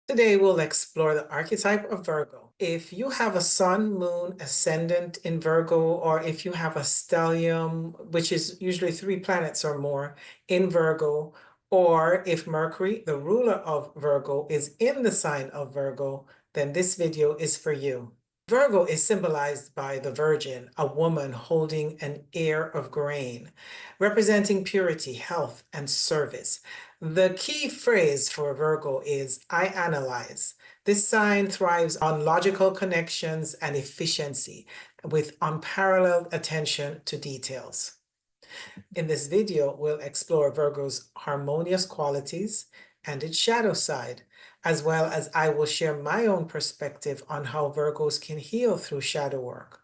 Today, we'll explore the archetype of Virgo. If you have a sun, moon, ascendant in Virgo, or if you have a stellium, which is usually 3 planets or more in Virgo, or if Mercury, the ruler of Virgo, is in the sign of Virgo, then this video is for you. Virgo is symbolized by the Virgin, a woman holding an ear of grain, representing purity, health, and service. The key phrase for Virgo is I analyze. This sign thrives on logical connections and efficiency with unparalleled attention to details. In this video, we'll explore Virgo's harmonious qualities and its shadow side, as well as I will share my own perspective on how Virgos can heal through shadow work.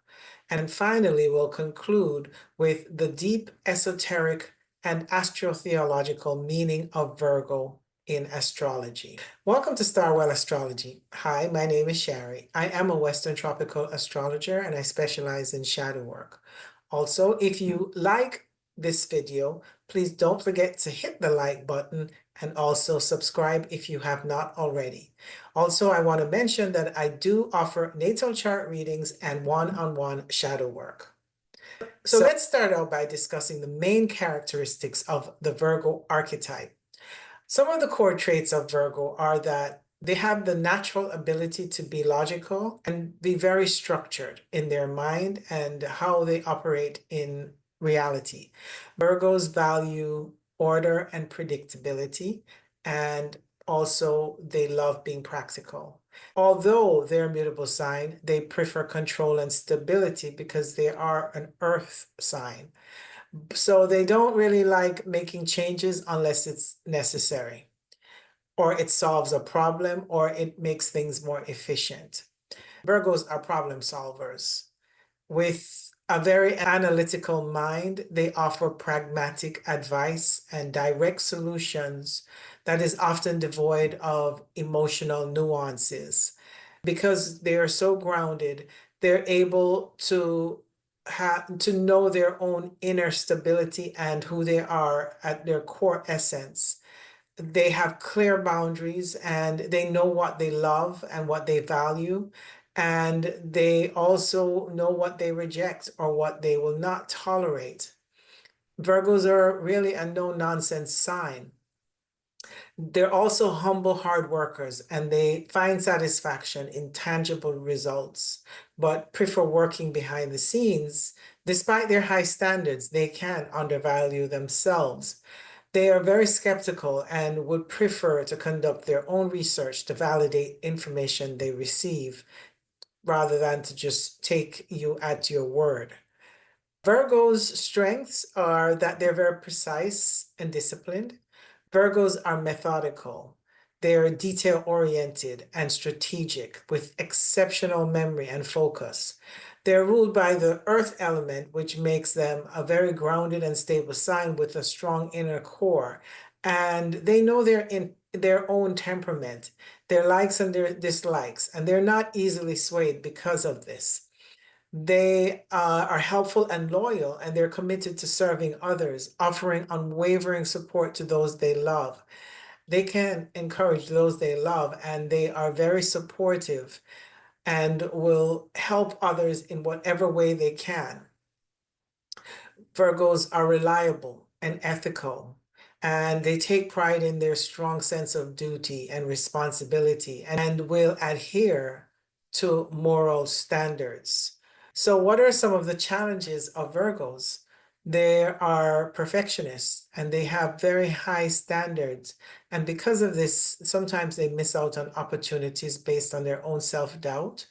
And finally, we'll conclude with the deep esoteric and astrotheological meaning of Virgo in astrology. Welcome to Starwell Astrology. Hi, my name is Shari. I am a Western tropical astrologer and I specialize in shadow work. Also, if you like this video, please don't forget to hit the like button and also subscribe if you have not already. Also, I want to mention that I do offer natal chart readings and one-on-one shadow work. So let's start out by discussing the main characteristics of the Virgo archetype. Some of the core traits of Virgo are that they have the natural ability to be logical and be very structured in their mind and how they operate in reality. Virgos value order and predictability, and also they love being practical. Although they're a mutable sign, they prefer control and stability because they are an earth sign. So they don't really like making changes unless it's necessary, or it solves a problem, or it makes things more efficient. Virgos are problem solvers. With a very analytical mind, they offer pragmatic advice and direct solutions that is often devoid of emotional nuances. Because they are so grounded, they're able to know their own inner stability and who they are at their core essence. They have clear boundaries and they know what they love and what they value. And they also know what they reject or what they will not tolerate. Virgos are really a no-nonsense sign. They're also humble hard workers and they find satisfaction in tangible results, but prefer working behind the scenes. Despite their high standards, they can undervalue themselves. They are very skeptical and would prefer to conduct their own research to validate information they receive rather than to just take you at your word. Virgo's strengths are that they're very precise and disciplined. Virgos are methodical. They are detail-oriented and strategic with exceptional memory and focus. They're ruled by the earth element, which makes them a very grounded and stable sign with a strong inner core. And they know their own temperament, their likes and their dislikes, and they're not easily swayed because of this. They are helpful and loyal, and they're committed to serving others, offering unwavering support to those they love. They can encourage those they love, and they are very supportive and will help others in whatever way they can. Virgos are reliable and ethical, and they take pride in their strong sense of duty and responsibility and will adhere to moral standards. So, what are some of the challenges of Virgos? They are perfectionists and they have very high standards. And because of this, sometimes they miss out on opportunities based on their own self-doubt.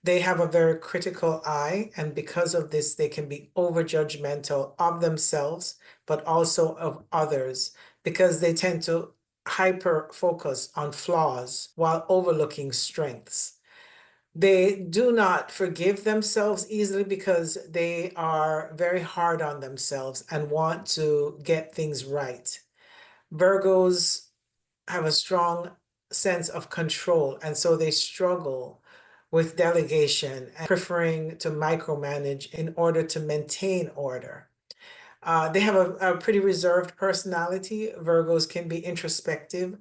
They have a very critical eye, and because of this, they can be over judgmental of themselves, but also of others, because they tend to hyper focus on flaws while overlooking strengths. They do not forgive themselves easily because they are very hard on themselves and want to get things right. Virgos have a strong sense of control, and so they struggle with delegation and preferring to micromanage in order to maintain order. They have a pretty reserved personality. Virgos can be introspective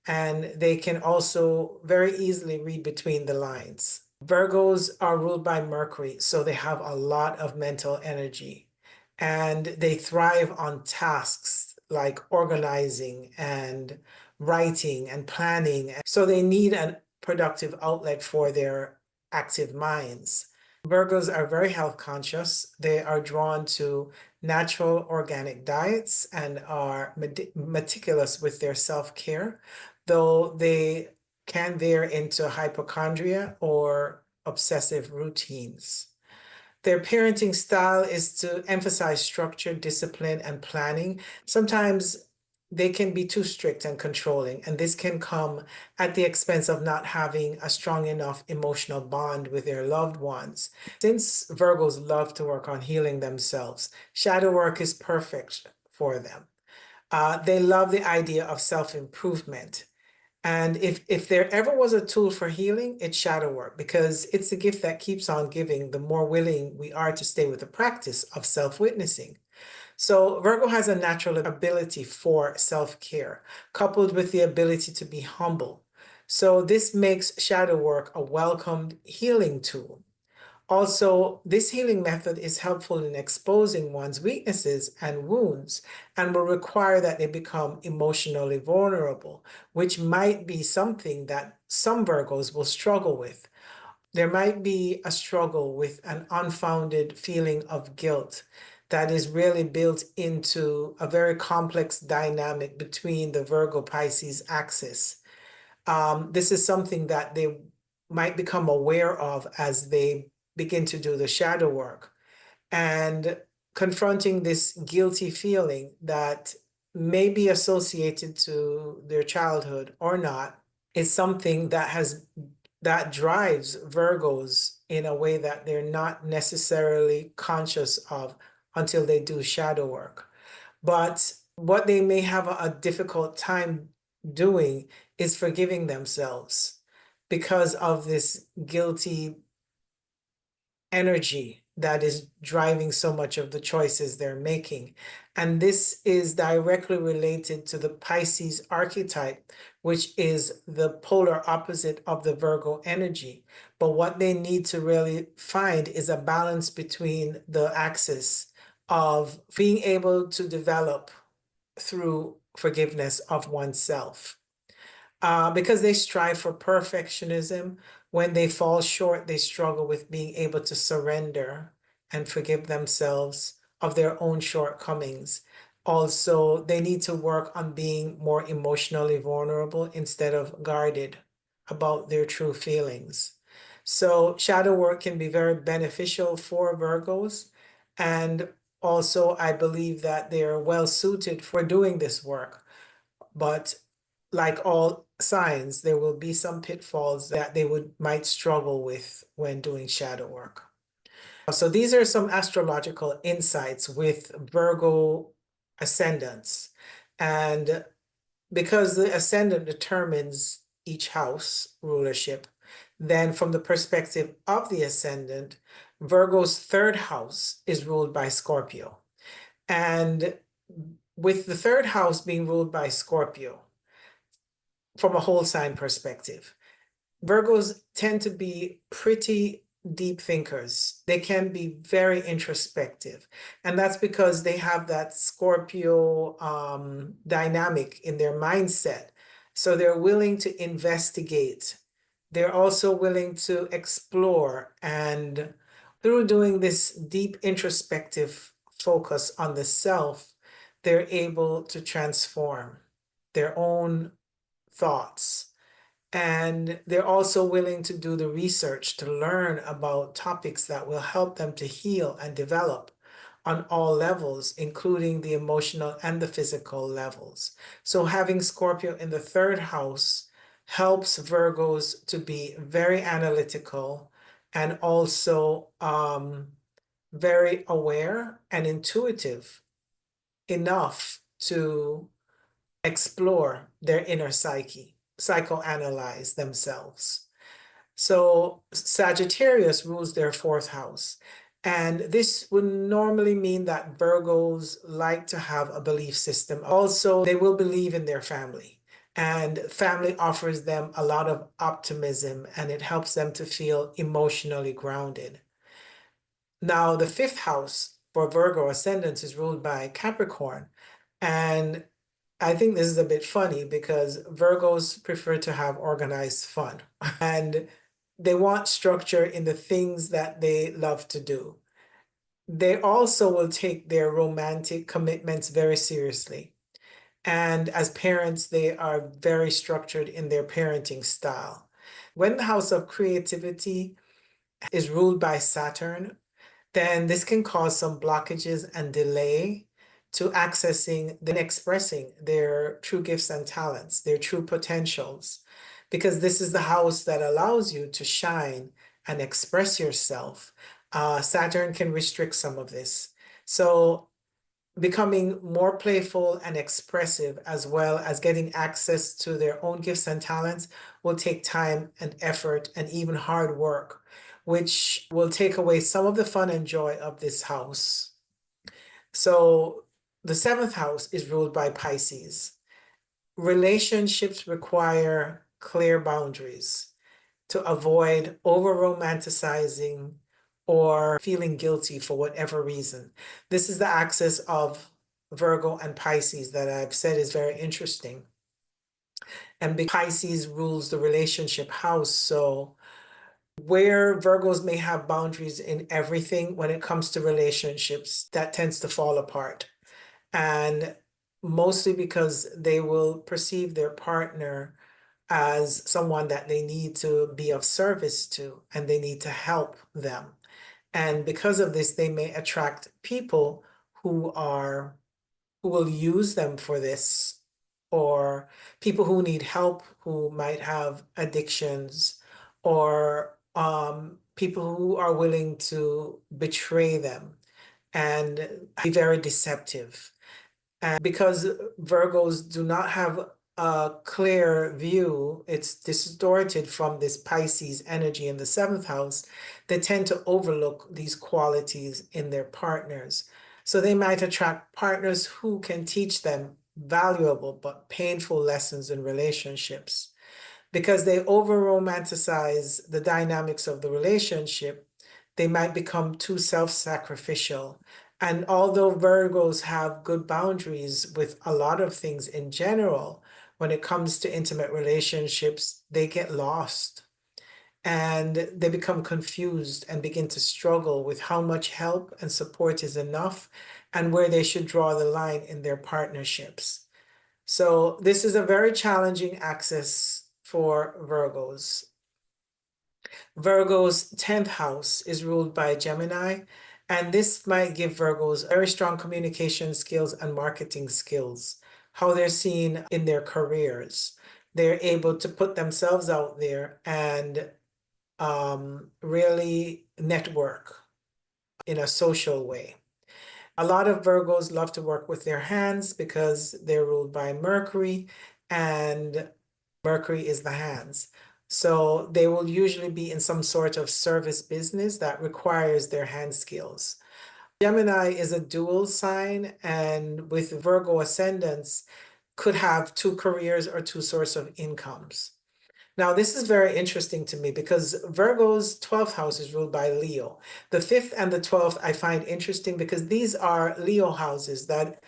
and they can also very easily read between the lines. Virgos are ruled by Mercury, so they have a lot of mental energy, and they thrive on tasks like organizing and writing and planning. So they need a productive outlet for their active minds. Virgos are very health conscious. They are drawn to natural organic diets and are meticulous with their self-care, though they can veer into hypochondria or obsessive routines. Their parenting style is to emphasize structure, discipline, and planning. Sometimes they can be too strict and controlling, and this can come at the expense of not having a strong enough emotional bond with their loved ones. Since Virgos love to work on healing themselves, shadow work is perfect for them. They love the idea of self-improvement. And if there ever was a tool for healing, it's shadow work, because it's the gift that keeps on giving the more willing we are to stay with the practice of self-witnessing. So Virgo has a natural ability for self-care, coupled with the ability to be humble. So this makes shadow work a welcomed healing tool. Also, this healing method is helpful in exposing one's weaknesses and wounds, and will require that they become emotionally vulnerable, which might be something that some Virgos will struggle with. There might be a struggle with an unfounded feeling of guilt that is really built into a very complex dynamic between the Virgo-Pisces axis. This is something that they might become aware of as they begin to do the shadow work, and confronting this guilty feeling that may be associated to their childhood or not is something that drives Virgos in a way that they're not necessarily conscious of until they do shadow work. But what they may have a difficult time doing is forgiving themselves because of this guilty energy that is driving so much of the choices they're making. And this is directly related to the Pisces archetype, which is the polar opposite of the Virgo energy. But what they need to really find is a balance between the axis of being able to develop through forgiveness of oneself. Because they strive for perfectionism, when they fall short, they struggle with being able to surrender and forgive themselves of their own shortcomings. Also, they need to work on being more emotionally vulnerable instead of guarded about their true feelings. So, shadow work can be very beneficial for Virgos. And also, I believe that they are well suited for doing this work. But like all signs, there will be some pitfalls that they might struggle with when doing shadow work. So these are some astrological insights with Virgo ascendants. And because the ascendant determines each house rulership, then from the perspective of the ascendant, Virgo's third house is ruled by Scorpio. And with the third house being ruled by Scorpio, from a whole sign perspective, Virgos tend to be pretty deep thinkers. They can be very introspective. And that's because they have that Scorpio dynamic in their mindset. So they're willing to investigate. They're also willing to explore. And through doing this deep introspective focus on the self, they're able to transform their own thoughts. And they're also willing to do the research to learn about topics that will help them to heal and develop on all levels, including the emotional and the physical levels. So having Scorpio in the third house helps Virgos to be very analytical and also very aware and intuitive enough to explore their inner psyche, psychoanalyze themselves. So Sagittarius rules their fourth house. And this would normally mean that Virgos like to have a belief system. Also, they will believe in their family. And family offers them a lot of optimism and it helps them to feel emotionally grounded. Now, the fifth house for Virgo ascendants is ruled by Capricorn. And I think this is a bit funny because Virgos prefer to have organized fun and they want structure in the things that they love to do. They also will take their romantic commitments very seriously. And as parents, they are very structured in their parenting style. When the house of creativity is ruled by Saturn, then this can cause some blockages and delay to accessing and expressing their true gifts and talents, their true potentials, because this is the house that allows you to shine and express yourself. Saturn can restrict some of this. So becoming more playful and expressive, as well as getting access to their own gifts and talents, will take time and effort and even hard work, which will take away some of the fun and joy of this house. So the seventh house is ruled by Pisces. Relationships require clear boundaries to avoid over romanticizing or feeling guilty for whatever reason. This is the axis of Virgo and Pisces that I've said is very interesting. And Pisces rules the relationship house. So where Virgos may have boundaries in everything, when it comes to relationships, that tends to fall apart. And mostly because they will perceive their partner as someone that they need to be of service to and they need to help them. And because of this, they may attract people who will use them for this, or people who need help who might have addictions, or people who are willing to betray them and be very deceptive. And because Virgos do not have a clear view, it's distorted from this Pisces energy in the seventh house, they tend to overlook these qualities in their partners. So they might attract partners who can teach them valuable but painful lessons in relationships. Because they over romanticize the dynamics of the relationship, they might become too self sacrificial. And although Virgos have good boundaries with a lot of things in general, when it comes to intimate relationships, they get lost and they become confused and begin to struggle with how much help and support is enough and where they should draw the line in their partnerships. So this is a very challenging axis for Virgos. Virgo's 10th house is ruled by Gemini, and this might give Virgos very strong communication skills and marketing skills, how they're seen in their careers. They're able to put themselves out there and really network in a social way. A lot of Virgos love to work with their hands because they're ruled by Mercury, and Mercury is the hands. So they will usually be in some sort of service business that requires their hand skills. Gemini is a dual sign, and with Virgo ascendants, could have two careers or two sources of incomes. Now, this is very interesting to me because Virgo's 12th house is ruled by Leo. The 5th and the 12th I find interesting because these are Leo houses that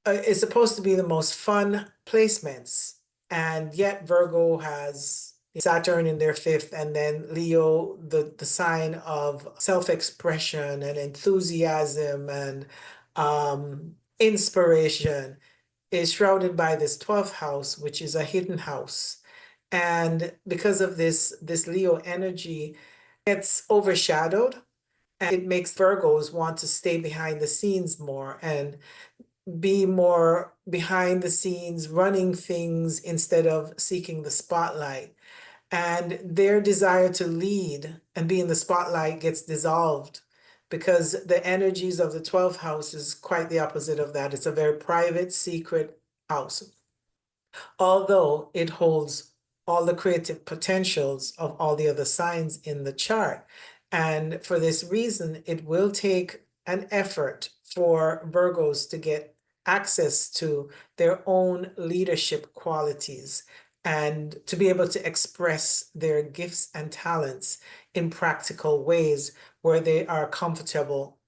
is supposed to be the most fun placements. And yet Virgo has Saturn in their 5th, and then Leo, the sign of self-expression and enthusiasm and inspiration, is shrouded by this 12th house, which is a hidden house. And because of this Leo energy gets overshadowed, and it makes Virgos want to stay behind the scenes more and be more behind the scenes, running things instead of seeking the spotlight. And their desire to lead and be in the spotlight gets dissolved because the energies of the 12th house is quite the opposite of that. It's a very private, secret house, although it holds all the creative potentials of all the other signs in the chart. And for this reason, it will take an effort for Virgos to get access to their own leadership qualities and to be able to express their gifts and talents in practical ways where they are comfortable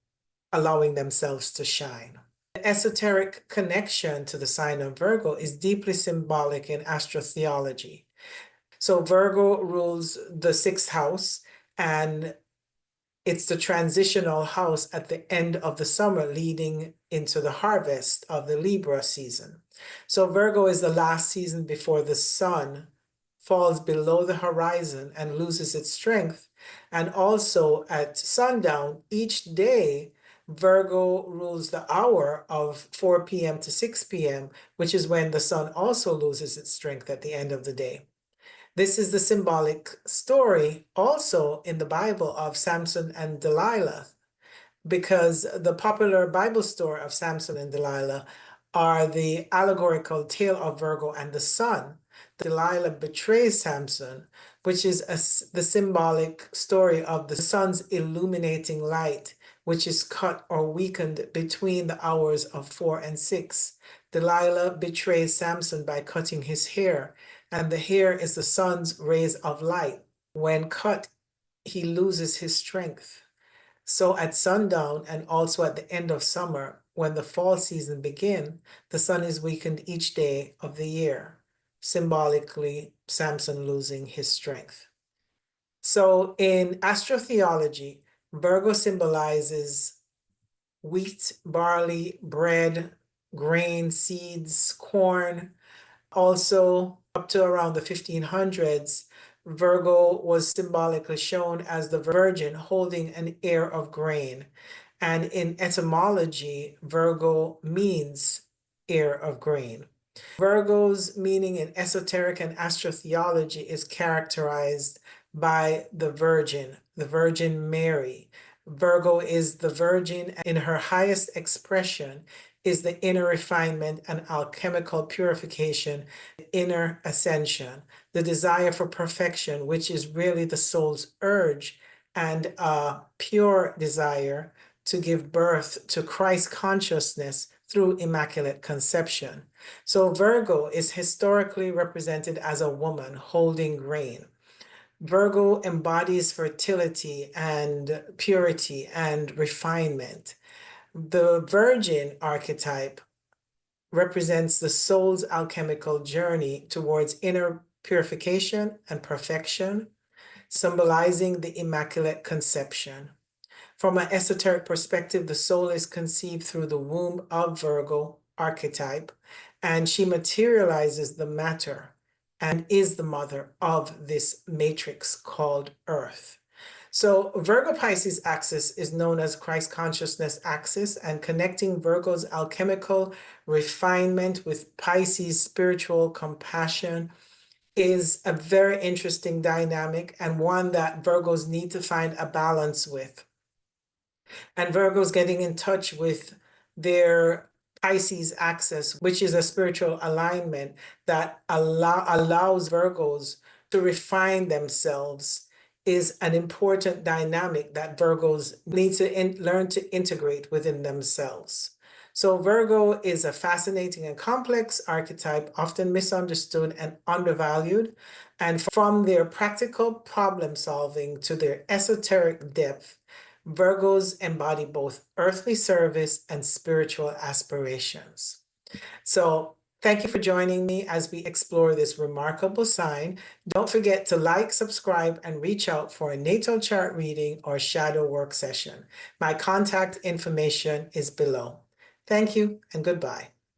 allowing themselves to shine. The esoteric connection to the sign of Virgo is deeply symbolic in astrotheology. So Virgo rules the sixth house, and it's the transitional house at the end of the summer leading into the harvest of the Libra season. So Virgo is the last season before the sun falls below the horizon and loses its strength. And also at sundown each day, Virgo rules the hour of 4 p.m. to 6 p.m., which is when the sun also loses its strength at the end of the day. This is the symbolic story also in the Bible of Samson and Delilah, because the popular Bible story of Samson and Delilah are the allegorical tale of Virgo and the sun. Delilah betrays Samson, which is the symbolic story of the sun's illuminating light, which is cut or weakened between the hours of 4 and 6. Delilah betrays Samson by cutting his hair, and the hair is the sun's rays of light. When cut, he loses his strength. So at sundown and also at the end of summer, when the fall season begins, the sun is weakened each day of the year, symbolically Samson losing his strength. So in astrotheology, Virgo symbolizes wheat, barley, bread, grain, seeds, corn. Also, up to around the 1500s, Virgo was symbolically shown as the virgin holding an ear of grain. And in etymology, Virgo means ear of grain. Virgo's meaning in esoteric and astrotheology is characterized by the Virgin Mary. Virgo is the virgin in her highest expression, is the inner refinement and alchemical purification, inner ascension, the desire for perfection, which is really the soul's urge and a pure desire to give birth to Christ consciousness through immaculate conception. So Virgo is historically represented as a woman holding grain. Virgo embodies fertility and purity and refinement. The Virgin archetype represents the soul's alchemical journey towards inner purification and perfection, symbolizing the Immaculate Conception. From an esoteric perspective, the soul is conceived through the womb of Virgo archetype, and she materializes the matter and is the mother of this matrix called Earth. So Virgo Pisces axis is known as Christ consciousness axis, and connecting Virgo's alchemical refinement with Pisces' spiritual compassion is a very interesting dynamic and one that Virgos need to find a balance with. And Virgos getting in touch with their Pisces axis, which is a spiritual alignment that allows Virgos to refine themselves, is an important dynamic that Virgos need to learn to integrate within themselves. So Virgo is a fascinating and complex archetype, often misunderstood and undervalued. And from their practical problem solving to their esoteric depth, Virgos embody both earthly service and spiritual aspirations. So thank you for joining me as we explore this remarkable sign. Don't forget to like, subscribe, and reach out for a natal chart reading or shadow work session. My contact information is below. Thank you and goodbye.